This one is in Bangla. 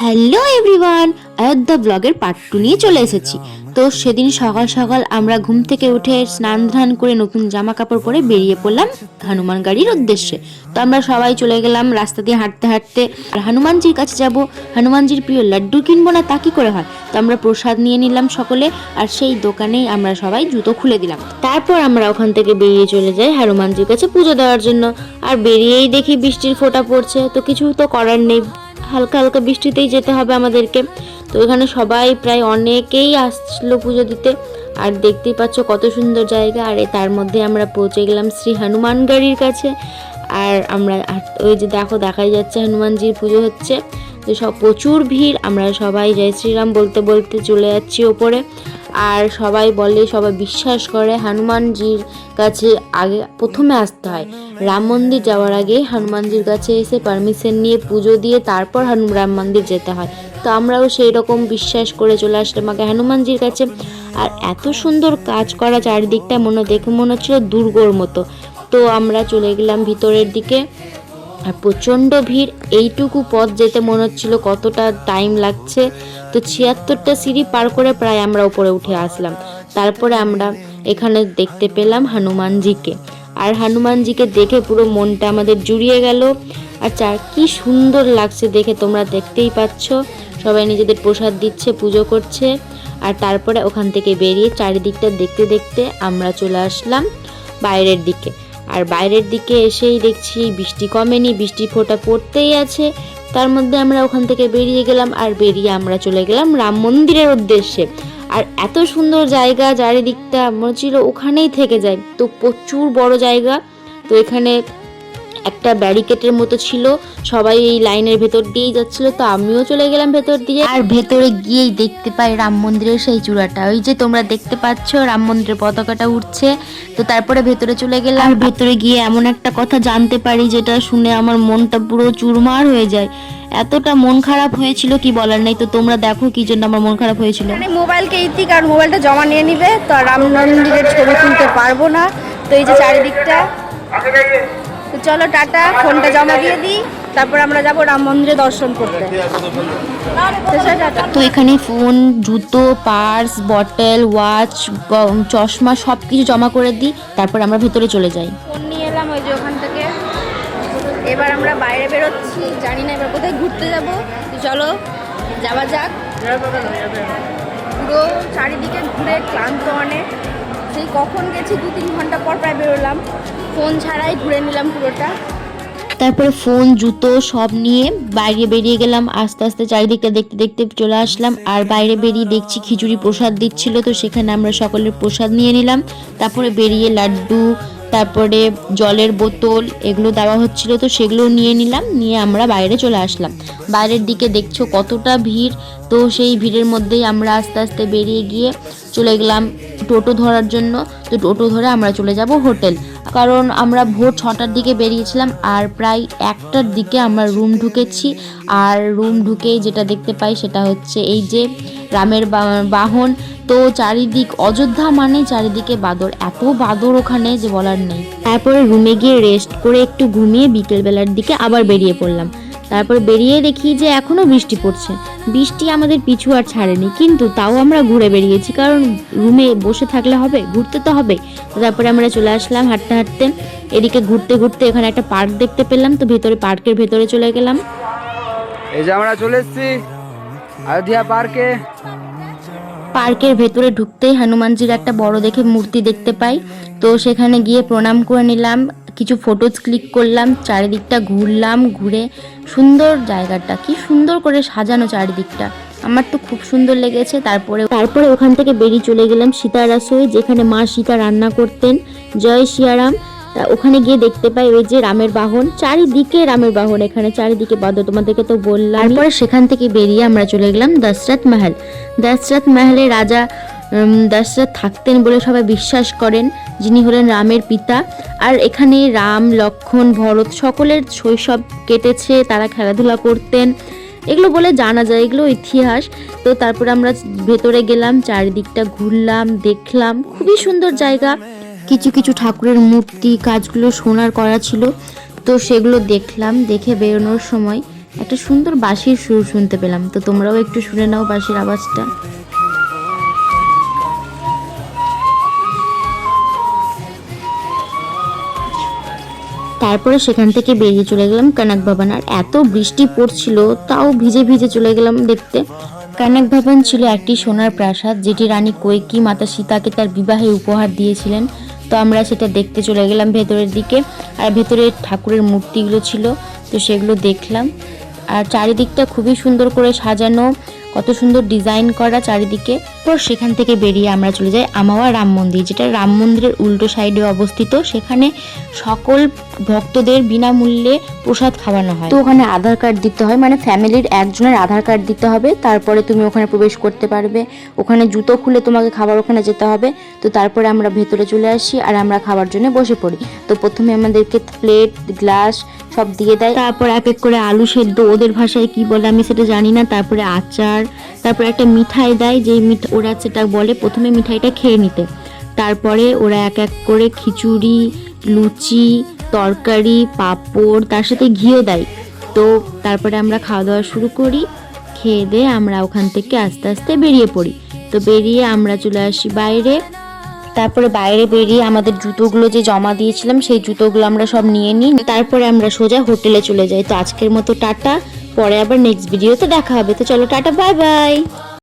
হ্যালো এভরিওয়ান, অযোধ্যা ব্লগের পার্ট 2 নিয়ে চলে এসেছি। তো সেদিন সকাল সকাল আমরা ঘুম থেকে উঠে স্নান ধান করে নতুন জামা কাপড় পরে বেরিয়ে পড়লাম হনুমানগাড়ির উদ্দেশ্যে। তো আমরা সবাই চলে গেলাম রাস্তা দিয়ে হাঁটতে হাঁটতে। আর হনুমানজির কাছে যাব, হনুমানজির প্রিয় লাড্ডু কিনবো না তা কি করে হয়। তো আমরা প্রসাদ নিয়ে নিলাম সকলে, আর সেই দোকানেই আমরা সবাই জুতো খুলে দিলাম। তারপর আমরা ওখান থেকে বেরিয়ে চলে যাই হনুমানজির কাছে পুজো দেওয়ার জন্য। আর বেরিয়েই দেখি বৃষ্টির ফোঁটা পড়ছে, তো কিছু তো করার নেই, হালকা হালকা বৃষ্টিতেই যেতে হবে আমাদেরকে। তো এখানে সবাই প্রায় অনেকেই আসলো পুজো দিতে। আর দেখতেই পাচ্ছ কত সুন্দর জায়গা। আর তার মধ্যে আমরা পৌঁছে গেলাম শ্রী হনুমানগাড়ির কাছে। আর আমরা ওই যে দেখাই যাচ্ছে হনুমানজির পুজো হচ্ছে, তো সব প্রচুর ভিড়। আমরা সবাই জয় শ্রীরাম বলতে বলতে চলে যাচ্ছি ওপরে। আর সবাই বলে, সবাই বিশ্বাস করে হনুমানজির কাছে আগে প্রথমে আসতে হয়। রাম মন্দির যাওয়ার আগে হনুমানজির কাছে এসে পারমিশন নিয়ে পুজো দিয়ে তারপর রাম মন্দির যেতে হয়। তো আমরাও সেই রকম বিশ্বাস করে চলে আসলাম আগে হনুমানজির কাছে। আর এত সুন্দর কাজ করা চারিদিকটা দেখে মনে হচ্ছিল দুর্গর মতো। তো আমরা চলে গেলাম ভিতরের দিকে। আর প্রচণ্ড ভিড়, এইটুকু পথ যেতে মনে হচ্ছিল কতটা টাইম লাগছে। তো 76টা সিঁড়ি পার করে প্রায় আমরা উপরে উঠে আসলাম। তারপরে আমরা এখানে দেখতে পেলাম হনুমানজিকে। আর হনুমানজিকে দেখে পুরো মনটা আমাদের জুড়িয়ে গেল। আর কি সুন্দর লাগছে দেখে, তোমরা দেখতেই পাচ্ছ। সবাই নিজেদের প্রসাদ দিচ্ছে, পুজো করছে। আর তারপরে ওখান থেকে বেরিয়ে চারিদিকটা দেখতে দেখতে আমরা চলে আসলাম বাইরের দিকে। আর বাইরের দিকে এসেই দেখছি বৃষ্টি কমেনি, বৃষ্টি ফোঁটা পড়তেই আছে। তার মধ্যে আমরা ওখান থেকে বেরিয়ে গেলাম। আর বেরিয়ে আমরা চলে গেলাম রাম মন্দিরের উদ্দেশ্যে। আর এত সুন্দর জায়গা, চারিদিকটা মনে ছিল ওখানেই থেকে যায়। তো প্রচুর বড় জায়গা। তো এখানে একটা ব্যারিকেডের মতো ছিল, সবাই এই লাইনের ভেতর দিয়েই যাচ্ছিল। তো আমিও চলে গেলাম ভেতর দিয়ে। আর ভেতরে গিয়েই দেখতে পাই রাম মন্দিরের সেই চূড়াটা, ওই যে তোমরা দেখতে পাচ্ছ রাম মন্দিরের পতাকাটা উঠছে। তো তারপরে ভেতরে চলে গেলাম। আর ভেতরে গিয়ে এমন একটা কথা জানতে পারি যেটা শুনে আমার মনটা পুরো চুরমার হয়ে যায়। এতটা মন খারাপ হয়েছিল কি বলার নেই। তো তোমরা দেখো কি জন্য আমার মন খারাপ হয়েছিল। মোবাইলকে ইতি, কারণ মোবাইলটা জমা নিয়ে নিবে, তো রাম মন্দিরের ছবি তুলতে পারবো না। তো এই যে চারিদিকটা, তো চলো টাটা, ফোনটা জমা দিয়ে দিই, তারপর আমরা যাবো রাম মন্দিরে দর্শন করতে। তো এখানে ফোন, জুতো, পার্স, বটল, ওয়াচ, চশমা সব কিছু জমা করে দিই, তারপর আমরা ভেতরে চলে যাই। ফোন নিয়ে এলাম ওই যে ওখান থেকে। এবার আমরা বাইরে বেরোচ্ছি, জানি না এবার কোথায় ঘুরতে যাবো। চলো যাওয়া যাক। পুরো চারিদিকে ঘুরে ক্লান্ত অনেক, সেই কখন গেছি 2-3 ঘন্টা পর প্রায় বেরোলাম। ফোন ছাড়াই ঘুরে নিলাম পুরোটা। তারপরে ফোন, জুতো সব নিয়ে বাইরে বেরিয়ে গেলাম। আস্তে আস্তে চারিদিকটা দেখতে দেখতে চলে আসলাম। আর বাইরে বেরিয়ে দেখছি খিচুড়ি প্রসাদ দিচ্ছিল, তো সেখানে আমরা সকলের প্রসাদ নিয়ে নিলাম। তারপরে বেরিয়ে লাড্ডু, তারপরে জলের বোতল এগুলো দেওয়া হচ্ছিল, তো সেগুলো নিয়ে নিলাম। নিয়ে আমরা বাইরে চলে আসলাম। বাইরের দিকে দেখছো কতটা ভিড়। তো সেই ভিড়ের মধ্যেই আমরা আস্তে আস্তে বেরিয়ে গিয়ে চলে গেলাম টোটো ধরার জন্য। তো টোটো ধরে আমরা চলে যাব হোটেল, কারণ আমরা ভোর 6টার দিকে বেরিয়েছিলাম। আর প্রায় 1টার দিকে আমরা রুম ঢুকেছি। আর রুম ঢুকেই যেটা দেখতে পাই সেটা হচ্ছে এই যে রামের বাহন। তো চারিদিক অযোধ্যা মানে চারিদিকে বাদর, এত বাদর ওখানে যে বলার নেই। তারপরে রুমে গিয়ে রেস্ট করে একটু ঘুমিয়ে বিকেলবেলার দিকে আবার বেরিয়ে পড়লাম। তারপর বেরিয়ে দেখি যে এখনও বৃষ্টি পড়ছে। বৃষ্টি আমাদের পিছু আর ছাড়েনি, কিন্তু তাও আমরা ঘুরে বেরিয়েছি, কারণ রুমে বসে থাকলে হবে, ঘুরতে তো হবে। তারপরে আমরা চলে আসলাম হাঁটতে হাঁটতে। এদিকে ঘুরতে ঘুরতে এখানে একটা পার্ক দেখতে পেলাম, তো পার্কের ভেতরে চলে গেলাম। এই যে আমরা চলে এসেছি অযোধ্যা পার্কে। পার্কের ভেতরে ঢুকতেই হনুমানজির একটা বড় দেখে মূর্তি দেখতে পাই। তো সেখানে গিয়ে প্রণাম করে নিলাম, কিছু ফটোজ ক্লিক করলাম, চারিদিকটা ঘুরলাম। ঘুরে সুন্দর জায়গাটা, কি সুন্দর করে সাজানো চারিদিকটা, আমার তো খুব সুন্দর লেগেছে। তারপরে ওখান থেকে বেরিয়ে চলে গেলাম সীতা রাসোই, যেখানে মা সীতা রান্না করতেন। জয় সিয়ারাম। তা ওখানে গিয়ে দেখতে পাই ওই যে রামের বাহন, চারিদিকে রামের বাহন, এখানে চারিদিকে বাদর, তোমাদেরকে তো বললাম। তারপরে সেখান থেকে বেরিয়ে আমরা চলে গেলাম দশরথ মহল। দশরথ মহলে রাজা দশরথ থাকতেন বলে সবাই বিশ্বাস করেন, যিনি হলেন রামের পিতা। আর এখানে রাম, লক্ষ্মণ, ভরত সকলের শৈশব কেটেছে, তারা খেলাধুলা করতেন, এগুলো বলে জানা যায়, এগুলো ইতিহাস। তো তারপরে আমরা ভেতরে গেলাম, চারিদিকটা ঘুরলাম, দেখলাম, খুবই সুন্দর জায়গা। কিছু কিছু ঠাকুরের মূর্তি কাজগুলো সোনার করা ছিল, তো সেগুলো দেখলাম। দেখে বেরোনোর সময় একটা সুন্দর বাঁশির সুর শুনতে পেলাম। তো তোমরাও একটু শুনে নাও বাঁশির আওয়াজটা। তারপরে সেখান থেকে বেরিয়ে চলে গেলাম কানাক ভবন। আর এত বৃষ্টি পড়ছিল, তাও ভিজে ভিজে চলে গেলাম দেখতে। কানাক ভবন ছিল একটি সোনার প্রাসাদ, যেটি রানী কৈকেয়ী মাতা সীতাকে তার বিবাহে উপহার দিয়েছিলেন। তো আমরা সেটা দেখতে চলে গেলাম ভেতরের দিকে। আর ভেতরে ঠাকুরের মূর্তিগুলো ছিল, তো সেগুলো দেখলাম। আর চারিদিকটা খুবই সুন্দর করে সাজানো, কত সুন্দর ডিজাইন করা চারিদিকে। পর সেখান থেকে বেরিয়ে আমরা চলে যাই আমাওয়া রাম মন্দির, যেটা রাম মন্দিরের উল্টো সাইডে অবস্থিত। সেখানে সকল ভক্তদের বিনামূল্যে প্রসাদ খাওয়ানো হয়। তো ওখানে আধার কার্ড দিতে হয়, মানে ফ্যামিলির একজনের আধার কার্ড দিতে হবে, তারপরে তুমি ওখানে প্রবেশ করতে পারবে। ওখানে জুতো খুলে তোমাকে খাবার ওখানে যেতে হবে। তো তারপরে আমরা ভেতরে চলে আসি আর আমরা খাবার জন্য বসে পড়ি। তো প্রথমে আমাদেরকে প্লেট, গ্লাস সব দিয়ে দেয়। তারপর এক এক করে আলু সেদ্ধ, ওদের ভাষায় কি বলে আমি সেটা জানি না, তারপরে আচার, তারপরে একটা মিঠাই দেয়, যেই ওরা সেটা বলে প্রথমে মিঠাইটা খেয়ে নিতে। তারপরে ওরা এক এক করে খিচুড়ি, লুচি, তরকারি, পাঁপড়, তার সাথে ঘিও দেয়। তো তারপরে আমরা খাওয়া দাওয়া শুরু করি। খেয়ে দিয়ে আমরা ওখান থেকে আস্তে আস্তে বেরিয়ে পড়ি। তো বেরিয়ে আমরা চলে আসি বাইরে। তারপরে বাইরে বেরিয়ে আমাদের জুতোগুলো যে জমা দিয়েছিলাম, সেই জুতোগুলো আমরা সব নিয়ে নিই। তারপরে আমরা সোজা হোটেলে চলে যাই। তো আজকের মতো টাটা, পরে আবার নেক্সট ভিডিওতে দেখা হবে। তো চলো টাটা, বাই বাই।